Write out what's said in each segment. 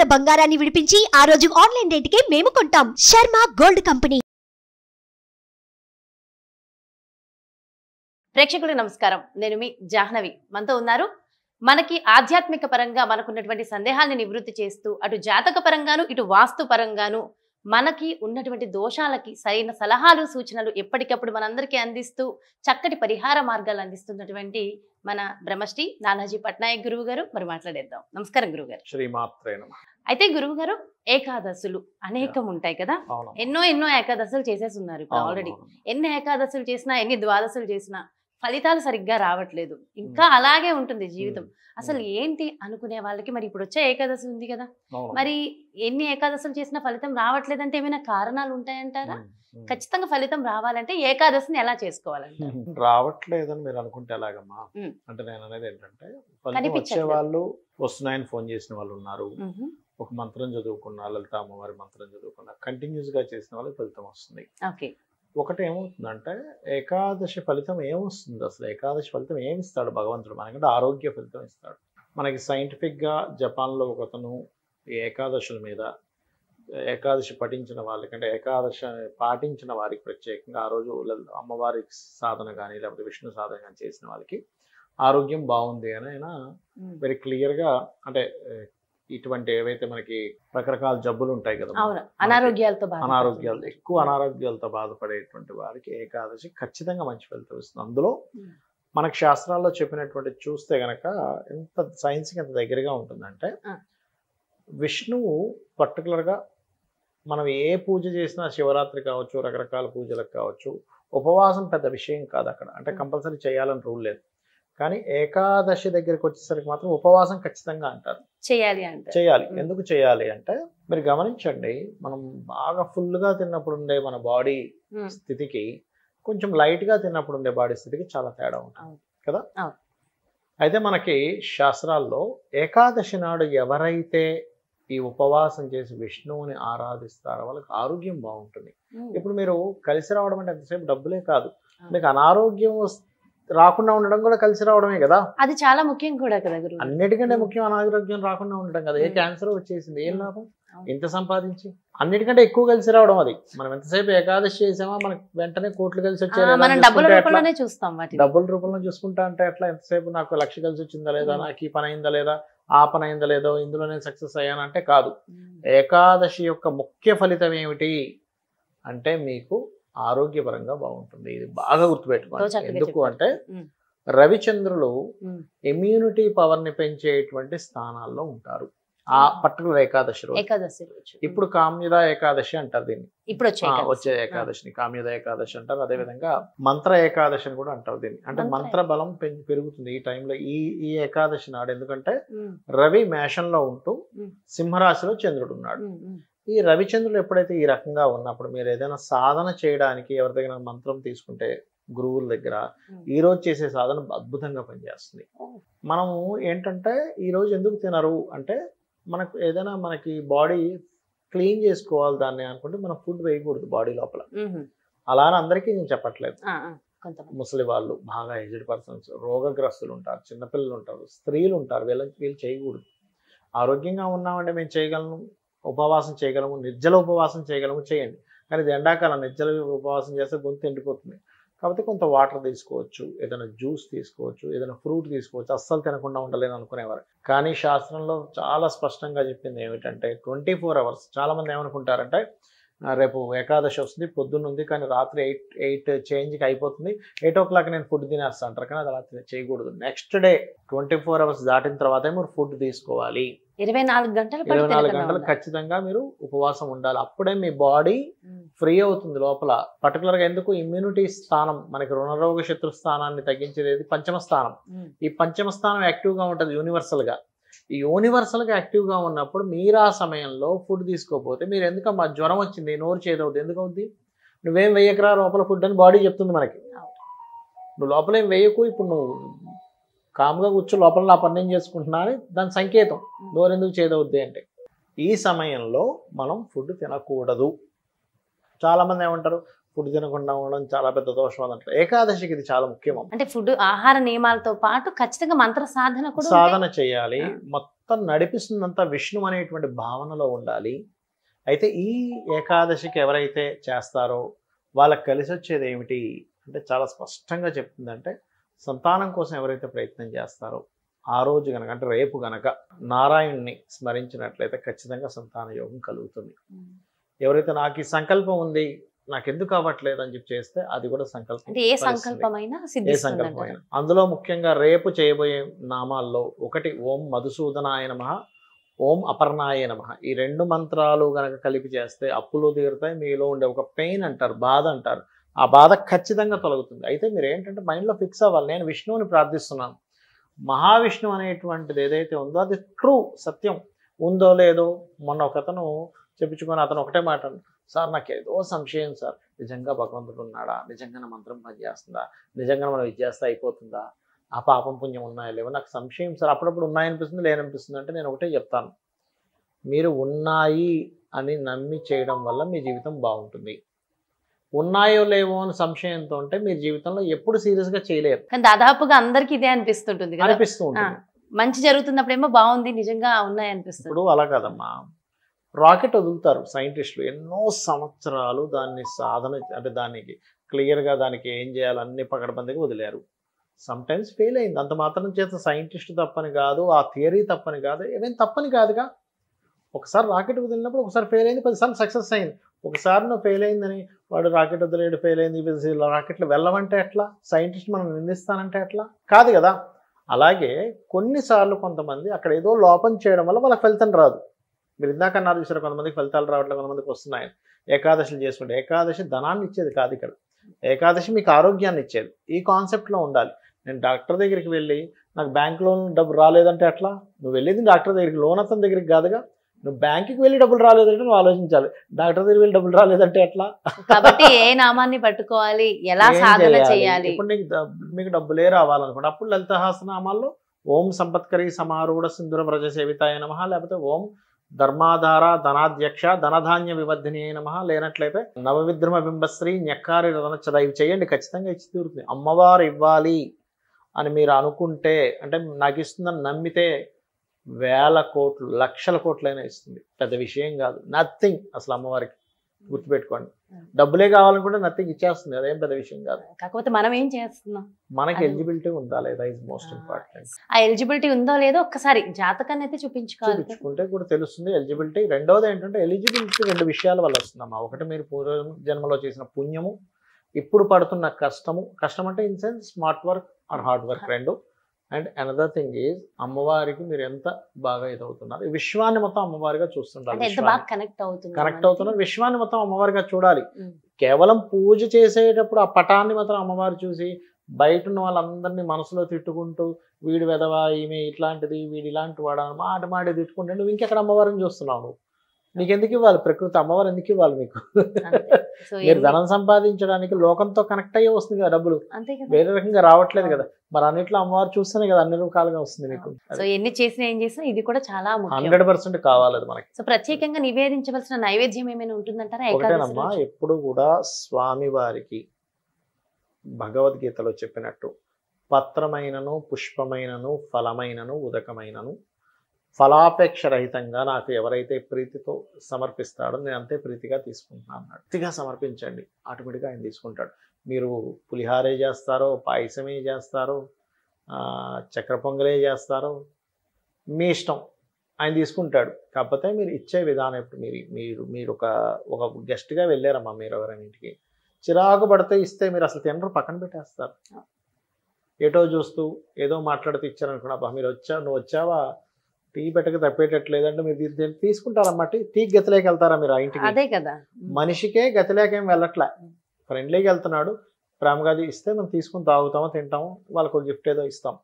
ఉన్న బంగారాన్ని విడిపించి ఆ రోజు ఆన్లైన్ రేటుకే మేము కొంటాం. Sharma gold company. ప్రేక్షకులకు నమస్కారం. నేను మీ జాహ్నవి. మనతో ఉన్నారు. మనకి ఆధ్యాత్మిక పరంగా మనకున్నటువంటి సందేహాలను నివృత్తి చేస్తూ అటు జాతక పరంగాను ఇటు వాస్తు పరంగాను మనకి ఉన్నటువంటి దోషాలకి సరైన సలహాలు సూచనలు ఎప్పటికప్పుడు మనందరికీ అందిస్తూ చక్కటి పరిహార మార్గాలు అందిస్తున్నటువంటి మన బ్రహ్మశ్రీ నానాజీ పట్నాయక్ గురువు గారు మరి మాట్లాడేద్దాం. నమస్కారం గురువు గారు. శ్రీమాత్రే నమః. అయితే గురువు గారు, ఏకాదశులు అనేకం ఉంటాయి కదా, ఎన్నో ఏకాదశులు చేసేసి ఉన్నారు ఇప్పుడు ఆల్రెడీ. ఎన్ని ఏకాదశులు చేసినా ఎన్ని ద్వాదశులు చేసినా ఫలితాలు సరిగ్గా రావట్లేదు, ఇంకా అలాగే ఉంటుంది జీవితం. అసలు ఏంటి అనుకునే వాళ్ళకి మరి ఇప్పుడు వచ్చే ఏకాదశి ఉంది కదా, మరి ఎన్ని ఏకాదశులు చేసినా ఫలితం రావట్లేదంటే ఏమైనా కారణాలు ఉంటాయంటారా? ఖచ్చితంగా ఫలితం రావాలంటే ఏకాదశిని ఎలా చేసుకోవాలంటే? రావట్లేదని మీరు అనుకుంటే ఎలాగమ్మా? అంటే నేను అనేది ఏంటంటే, ఫలితం వచ్చే వాళ్ళు వస్తున్నాయని ఫోన్ చేసిన వాళ్ళు ఉన్నారు, ఒక మంత్రం చదువుకున్న లలిత అమ్మవారి మంత్రం చదువుకున్న కంటిన్యూస్ గా చేసిన వాళ్ళకి ఫలితం వస్తుంది. ఒకటి ఏమవుతుందంటే, ఏకాదశి ఫలితం ఏమొస్తుంది? అసలు ఏకాదశి ఫలితం ఏమిస్తాడు భగవంతుడు? మనకంటే ఆరోగ్య ఫలితం ఇస్తాడు. మనకి సైంటిఫిక్ గా జపాన్లో ఒకతను ఏకాదశుల మీద, ఏకాదశి పఠించిన వాళ్ళకంటే ఏకాదశి పాటించిన వారికి ప్రత్యేకంగా ఆ రోజు అమ్మవారి సాధన కానీ లేకపోతే విష్ణు సాధన కానీ చేసిన వాళ్ళకి ఆరోగ్యం బాగుంది అని ఆయన వెరీ క్లియర్గా, అంటే ఇటువంటి ఏవైతే మనకి రకరకాల జబ్బులు ఉంటాయి కదా, అనారోగ్యాలు ఎక్కువ అనారోగ్యాలతో బాధపడేటువంటి వారికి ఏకాదశి ఖచ్చితంగా మంచి ఫలితం ఇస్తుంది. అందులో మనకి శాస్త్రాల్లో చెప్పినటువంటి చూస్తే గనక ఎంత సైన్స్కి ఎంత దగ్గరగా ఉంటుందంటే, విష్ణువు పర్టికులర్గా మనం ఏ పూజ చేసినా, శివరాత్రి కావచ్చు, రకరకాల పూజలకు కావచ్చు, ఉపవాసం పెద్ద విషయం కాదు అక్కడ. అంటే కంపల్సరీ చేయాలని రూల్ లేదు. కానీ ఏకాదశి దగ్గరికి వచ్చేసరికి మాత్రం ఉపవాసం ఖచ్చితంగా అంటారు, చేయాలి. ఎందుకు చేయాలి అంటే, మీరు గమనించండి, మనం బాగా ఫుల్గా తిన్నప్పుడు ఉండే మన బాడీ స్థితికి కొంచెం లైట్గా తిన్నప్పుడు ఉండే బాడీ స్థితికి చాలా తేడా ఉంటుంది కదా. అయితే మనకి శాస్త్రాల్లో ఏకాదశి నాడు ఎవరైతే ఈ ఉపవాసం చేసి విష్ణువుని ఆరాధిస్తారో వాళ్ళకి ఆరోగ్యం బాగుంటుంది. ఇప్పుడు మీరు కలిసి రావడం అంటే ఎంతసేపు డబ్బులే కాదు, మీకు అనారోగ్యం రాకుండా ఉండడం కూడా కలిసి రావడమే కదా. అది చాలా ముఖ్యం కూడా కదా గురువు. అన్నిటికంటే ముఖ్యం అనారోగ్యం రాకుండా ఉండడం కదా. ఏ క్యాన్సర్ వచ్చేసింది, ఏం లాభం? ఇంత సంపాదించి అన్నిటికంటే ఎక్కువ కలిసి రావడం. అది మనం ఎంతసేపు ఏకాదశి చేసామా మనకి వెంటనే కోట్లు కలిసి వచ్చాయి, డబ్బుల రూపంలో చూసుకుంటా అంటే ఎట్లా? ఎంతసేపు నాకు 1,00,000 కలిసి వచ్చిందా లేదా, నాకు ఈ పని అయిందా లేదా, ఆ పని అయిందా లేదో, ఇందులోనే సక్సెస్ అయ్యానంటే కాదు. ఏకాదశి యొక్క ముఖ్య ఫలితం ఏమిటి అంటే, మీకు ఆరోగ్యపరంగా బాగుంటుంది. ఇది బాగా గుర్తుపెట్టుకోండి. ఎందుకు అంటే, రవిచంద్రులు ఇమ్యూనిటీ పవర్ ని పెంచేటువంటి స్థానాల్లో ఉంటారు ఆ పర్టికులర్ ఏకాదశి రోజు. ఇప్పుడు కామ్యద ఏకాదశి అంటారు దీన్ని, వచ్చే ఏకాదశిని కామ్యద ఏకాదశి అంటారు. అదే విధంగా మంత్ర ఏకాదశి అని కూడా అంటారు దీన్ని. అంటే మంత్ర బలం పెరుగుతుంది ఈ టైంలో, ఈ ఏకాదశి నాడు. ఎందుకంటే రవి మేషంలో ఉంటూ సింహరాశిలో చంద్రుడు ఉన్నాడు. ఈ రవిచంద్రులు ఎప్పుడైతే ఈ రకంగా ఉన్నప్పుడు మీరు ఏదైనా సాధన చేయడానికి ఎవరి దగ్గర మంత్రం తీసుకుంటే, గురువుల దగ్గర ఈ రోజు చేసే సాధన అద్భుతంగా పనిచేస్తుంది. మనము ఏంటంటే, ఈ రోజు ఎందుకు తినరు అంటే, మనకు ఏదైనా మనకి బాడీ క్లీన్ చేసుకోవాలి దాన్ని అనుకుంటే మనం ఫుడ్ వేయకూడదు బాడీ లోపల. అలా అని అందరికీ నేను చెప్పట్లేదు. ముసలి వాళ్ళు, బాగా ఏజ్డ్ పర్సన్స్, రోగగ్రస్తులు ఉంటారు, చిన్నపిల్లలు ఉంటారు, స్త్రీలు ఉంటారు, వీళ్ళు చేయకూడదు. ఆరోగ్యంగా ఉన్నామంటే మేము చేయగలను, ఉపవాసం చేయగలము, నిర్జల ఉపవాసం చేయగలము, చేయండి. కానీ ఇది ఎండాకాలం, నిర్జల ఉపవాసం చేస్తే గొంతు ఎండిపోతుంది. కాబట్టి కొంత వాటర్ తీసుకోవచ్చు, ఏదైనా జ్యూస్ తీసుకోవచ్చు, ఏదైనా ఫ్రూట్ తీసుకోవచ్చు. అస్సలు తినకుండా ఉండలేను అనుకునేవారు. కానీ శాస్త్రంలో చాలా స్పష్టంగా చెప్పింది ఏమిటంటే 24 hours. చాలామంది ఏమనుకుంటారంటే, రేపు ఏకాదశి వస్తుంది, పొద్దున్న ఉంది, కానీ రాత్రి 8 చేంజ్కి అయిపోతుంది, 8 o'clock నేను ఫుడ్ తినేస్తా అంటారు. కానీ అది అలా చేయకూడదు. నెక్స్ట్ డే 24 hours దాటిన తర్వాతే మీరు ఫుడ్ తీసుకోవాలి. 24 గంటలు ఖచ్చితంగా మీరు ఉపవాసం ఉండాలి. అప్పుడే మీ బాడీ ఫ్రీ అవుతుంది లోపల. పర్టికులర్గా ఎందుకు, ఇమ్యూనిటీ స్థానం మనకి రుణరోగ శత్రు స్థానాన్ని తగ్గించేది పంచమ స్థానం. ఈ పంచమ స్థానం యాక్టివ్గా ఉంటుంది యూనివర్సల్గా. ఈ యూనివర్సల్గా యాక్టివ్గా ఉన్నప్పుడు మీరు ఆ సమయంలో ఫుడ్ తీసుకోకపోతే, మీరు ఎందుకమ్మా జ్వరం వచ్చింది, నోరు చేదవుద్ది, ఎందుకు అవుద్ది? నువ్వేం వేయకరా లోపల ఫుడ్ అని బాడీ చెప్తుంది మనకి. నువ్వు లోపల ఏం వేయకు, ఇప్పుడు నువ్వు కామ్గా కూర్చో, లోపల నా పని ఏం చేసుకుంటున్నా అని దాని సంకేతం. నోరు ఎందుకు చేదవుద్ది అంటే, ఈ సమయంలో మనం ఫుడ్ తినకూడదు. చాలామంది ఏమంటారు, ఫుడ్ తినకుండా ఉండడం చాలా పెద్ద దోషం అని అంటారు. ఏకాదశికి ఇది చాలా ముఖ్యం. అంటే ఫుడ్ ఆహార నియమాలతో పాటు ఖచ్చితంగా మంత్ర సాధన కూడా సాధన చేయాలి. మొత్తం నడిపిస్తుందంతా విష్ణు అనేటువంటి భావనలో ఉండాలి. అయితే ఈ ఏకాదశికి ఎవరైతే చేస్తారో వాళ్ళకి కలిసి వచ్చేది ఏమిటి అంటే చాలా స్పష్టంగా చెప్తుందంటే, సంతానం కోసం ఎవరైతే ప్రయత్నం చేస్తారో ఆ రోజు గనక అంటే రేపు గనక నారాయణ్ణి స్మరించినట్లయితే ఖచ్చితంగా సంతాన యోగం కలుగుతుంది. ఎవరైతే నాకు ఈ సంకల్పం ఉంది, నాకు ఎందుకు అవ్వట్లేదు అని చెప్పి చేస్తే అది కూడా సంకల్పం. ఏ సంకల్పమైనా ఏ సంకల్పమైనా. అందులో ముఖ్యంగా రేపు చేయబోయే నామాల్లో ఒకటి ఓం మధుసూదనాయ నమః, ఓం అపర్ణాయ నమః. ఈ 2 మంత్రాలు గనక కలిపి చేస్తే అప్పులు తీరుతాయి. మీలో ఉండే ఒక పెయిన్ అంటారు, బాధ అంటారు, ఆ బాధ ఖచ్చితంగా తొలగుతుంది. అయితే మీరు ఏంటంటే మైండ్లో ఫిక్స్ అవ్వాలి, నేను విష్ణువుని ప్రార్థిస్తున్నాను. మహావిష్ణువు అనేటువంటిది ఏదైతే ఉందో అది ట్రూ సత్యం. ఉందో లేదో మొన్న ఒకతను చెప్పించుకొని అతను ఒకటే మాట, సార్ నాకు ఏదో సంశయం సార్, నిజంగా భగవంతుడు ఉన్నాడా, నిజంగా నా మంత్రం పనిచేస్తుందా, నిజంగా మనం ఇది చేస్తే అయిపోతుందా, ఆ పాపం పుణ్యం ఉన్నాయా లేవో నాకు సంశయం సార్, అప్పుడప్పుడు ఉన్నాయనిపిస్తుంది లేననిపిస్తుంది. అంటే నేను ఒకటే చెప్తాను, మీరు ఉన్నాయి అని నమ్మి చేయడం వల్ల మీ జీవితం బాగుంటుంది. ఉన్నాయో లేవో అని సంశయంతో ఉంటే మీ జీవితంలో ఎప్పుడు సీరియస్గా చేయలేరు. కానీ దాదాపుగా అందరికి ఇదే అనిపిస్తుంటుంది కదా, అనిపిస్తూ ఉంటుంది. మంచి జరుగుతున్నప్పుడేమో బాగుంది, నిజంగా ఉన్నాయి అనిపిస్తుంది. ఇప్పుడు అలా కాదమ్మా, రాకెట్ వదులుతారు సైంటిస్టులు, ఎన్నో సంవత్సరాలు దాన్ని సాధన అంటే దానికి క్లియర్గా దానికి ఏం చేయాలో అన్ని పకడ్బందీగా వదిలేరు. సమ్ టైమ్స్ ఫెయిల్ అయింది, అంత మాత్రం చేత సైంటిస్ట్ తప్పని కాదు, ఆ థియరీ తప్పని కాదు, ఏమేం తప్పని కాదుగా. ఒకసారి రాకెట్ వదిలినప్పుడు ఒకసారి ఫెయిల్ అయింది, 10 సార్లు సక్సెస్ అయింది. ఒకసారి నువ్వు ఫెయిల్ అయిందని వాడు రాకెట్ వదిలేడు ఫెయిల్ అయింది, రాకెట్లు వెళ్ళమంటే ఎట్లా? సైంటిస్ట్ మనం నిందిస్తానంటే ఎట్లా? కాదు కదా. అలాగే కొన్నిసార్లు కొంతమంది అక్కడ ఏదో లోపం చేయడం వల్ల వాళ్ళకి ఫలితం రాదు. మీరు ఇందాక అన్నారు చూసారు, కొంతమందికి ఫలితాలు రావట్లేదు, కొంతమందికి వస్తున్నాయి. ఏకాదశిలు చేసుకుంటే ఏకాదశి ధనాన్ని ఇచ్చేది కాదు ఇక్కడ, ఏకాదశి మీకు ఆరోగ్యాన్ని ఇచ్చేది. ఈ కాన్సెప్ట్లో ఉండాలి. నేను డాక్టర్ దగ్గరికి వెళ్ళి నాకు బ్యాంక్ లోన్ డబ్బు రాలేదంటే ఎట్లా? నువ్వు వెళ్ళేది డాక్టర్ దగ్గరికి, లోన్ అతని దగ్గరికి కాదుగా. నువ్వు బ్యాంకుకి వెళ్ళి డబ్బులు రాలేదంటే నువ్వు ఆలోచించాలి, డాక్టర్ దగ్గరికి వెళ్ళి డబ్బులు రాలేదంటే ఎట్లా? కాబట్టి ఏ నామాన్ని పట్టుకోవాలి, ఎలా సాధన చేయాలి. ఇప్పుడు మీకు డబ్బులే రావాలనుకోండి, అప్పుడు లలితహాసనామాల్లో ఓం సంపత్కరి సమారూఢ సింధుర వ్రజ సేవితాయ నమః, లేకపోతే ఓం ధర్మాధార ధనాధ్యక్ష ధనధాన్య వివర్ధిని నమః, లేనట్లయితే నవవిద్రమ బింబశ్రీ న్యక్కారి రదనచ్చద. ఇవి చేయండి, ఖచ్చితంగా ఇచ్చి తీరుతుంది. అమ్మవారు ఇవ్వాలి అని మీరు అనుకుంటే, అంటే నాకు ఇస్తుందని నమ్మితే 1000 కోట్లు 1,00,000 కోట్లైనా ఇస్తుంది. పెద్ద విషయం కాదు, నథింగ్. అసలు అమ్మవారికి గుర్తుపెట్టుకోండి, డబ్బులే కావాలనుకుంటే నథింగ్ ఇచ్చేస్తుంది, అదేం పెద్ద విషయం కాదు. కాకపోతే మనం ఏం చేస్తున్నాం, మనకి ఎలిజిబిలిటీ ఉందా లేదా ఇస్ మోస్ట్ ఇంపార్టెంట్. ఆ ఎలిజిబిలిటీ ఉందో లేదో ఒక్కసారి జాతకాన్ని అయితే చూపించుకుంటే కూడా తెలుస్తుంది ఎలిజిబిలిటీ. రెండోది ఏంటంటే ఎలిజిబిలిటీ 2 విషయాల వల్ల వస్తుందమ్మా. ఒకటి మీరు పూర్వ జన్మలో చేసిన పుణ్యము, ఇప్పుడు పడుతున్న కష్టము. కష్టం అంటే in sense smart work or hard work రెండు. అండ్ అనదర్ థింగ్ ఈజ్ అమ్మవారికి మీరు ఎంత బాగా ఇదవుతున్నారు, విశ్వాన్ని మొత్తం అమ్మవారిగా చూస్తుంటారు, కనెక్ట్ అవుతున్నారు. విశ్వాన్ని మొత్తం అమ్మవారిగా చూడాలి. కేవలం పూజ చేసేటప్పుడు ఆ పటాన్ని మాత్రం అమ్మవారు చూసి బయట ఉన్న వాళ్ళందరినీ మనసులో తిట్టుకుంటూ వీడి వెదవా, ఈమె ఇట్లాంటిది, వీడి ఇలాంటి వాడా మాట మాడి తిట్టుకుంటే నువ్వు ఇంకెక్కడ అమ్మవారిని చూస్తున్నావు? నువ్వు నీకెందుకు ఇవ్వాలి? ప్రకృతి అమ్మవారు ఎందుకు ఇవ్వాలి మీకు? మీరు ధనం సంపాదించడానికి లోకంతో కనెక్ట్ అయ్యే వస్తుంది కదా డబ్బులు, వేరే రకంగా రావట్లేదు కదా. మరి అన్నిట్లో అమ్మవారు చూస్తేనే కదా అన్ని రకాలుగా వస్తుంది మీకు. సో ఎన్ని చేసినా ఏం చేసినా ఇది కూడా చాలా 100% కావాలి మనకి. సో ప్రత్యేకంగా నివేదించవలసిన నైవేద్యం ఏమైనా ఉంటుందంటారా? ఒకటేనమ్మా, ఎప్పుడు కూడా స్వామి వారికి భగవద్గీతలో చెప్పినట్టు పత్రమైనను పుష్పమైనను ఫలమైనను ఉదకమైనను ఫలాపేక్ష రహితంగా నాకు ఎవరైతే ప్రీతితో సమర్పిస్తాడో నేను అంతే ప్రీతిగా తీసుకుంటున్నాను. ప్రీతిగా సమర్పించండి, ఆటోమేటిక్గా ఆయన తీసుకుంటాడు. మీరు పులిహారే చేస్తారో, పాయసమే చేస్తారో, చక్కెర పొంగలే చేస్తారో, మీ ఇష్టం, ఆయన తీసుకుంటాడు. కాకపోతే మీరు ఇచ్చే విధానం. ఇప్పుడు మీరు ఒక గెస్ట్గా వెళ్ళారమ్మా, మీరు ఎవరైనా ఇంటికి చిరాకు పడితే ఇస్తే మీరు అసలు తినరు, పక్కన పెట్టేస్తారు. ఏటో చూస్తూ ఏదో మాట్లాడితే ఇచ్చారనుకున్నా, మీరు నువ్వు వచ్చావా, టీ పెట్టక తప్పేటట్లేదంటే మీరు తీసుకుంటారమ్మా. టీకి గతిలోకి వెళ్తారా మీరు? ఆ ఇంటికి అదే కదా, మనిషికే గతిలేకేం వెళ్ళట్లే, ఫ్రెండ్లీకి వెళ్తున్నాడు, ప్రేమగా ఇస్తే మనం తీసుకుని తాగుతామో తింటాము, వాళ్ళకు గిఫ్ట్ ఏదో ఇస్తాం.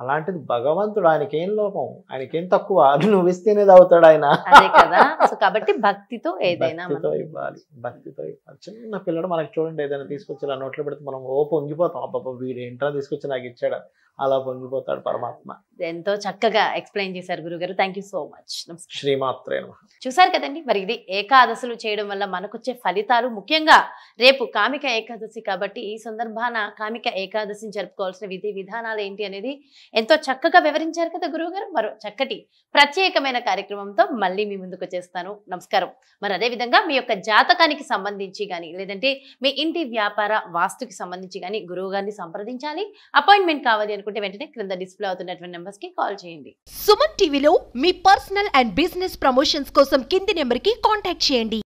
అలాంటిది భగవంతుడు, ఆయనకేం లోపం, ఆయనకేం తక్కువ, అది నువ్వు ఇస్తేనే తాగుతాడు ఆయన. అదే కదా. సో కాబట్టి భక్తితో ఏదైనా భక్తితో ఇవ్వాలి, భక్తితో ఇవ్వాలి. చిన్న పిల్లడు మనకి చూడండి ఏదైనా తీసుకొచ్చి ఇలా నోట్లో పెడితే మనం ఓ పొంగిపోతాం, అబ్బాబా వీడు ఏంట్రా తీసుకొచ్చి నాకు ఇచ్చాడు, అలా పొంగిపోతాడు పరమాత్మ. ఎంతో చక్కగా ఎక్స్ప్లెయిన్ చేశారు గురుగారు. Thank you so much. శ్రీమాత్రే నమః. చూసారు కదండి, మరి ఇది ఏకాదశులు చేయడం వల్ల మనకొచ్చే ఫలితాలు. ముఖ్యంగా రేపు కామిక ఏకాదశి కాబట్టి ఈ సందర్భాన కామిక ఏకాదశిని జరుపుకోవాల్సిన విధి విధానాలు ఏంటి అనేది ఎంతో చక్కగా వివరించారు కదా గురువు గారు. మరో చక్కటి ప్రత్యేకమైన కార్యక్రమంతో మళ్ళీ మీ ముందుకు వచ్చేస్తాను. నమస్కారం. మరి అదే విధంగా మీ యొక్క జాతకానికి సంబంధించి కానీ లేదంటే మీ ఇంటి వ్యాపార వాస్తుకి సంబంధించి కానీ గురువు గారిని సంప్రదించాలి, అపాయింట్మెంట్ కావాలి అనుకుంటే వెంటనే క్రింద డిస్ప్లే అవుతున్నటువంటి నెంబర్స్ కి కాల్ చేయండి. సుమన్ టీవీలో మీ పర్సనల్ అండ్ బిజినెస్ ప్రమోషన్స్ కోసం కింది నెంబర్ కి కాంటాక్ట్ చేయండి.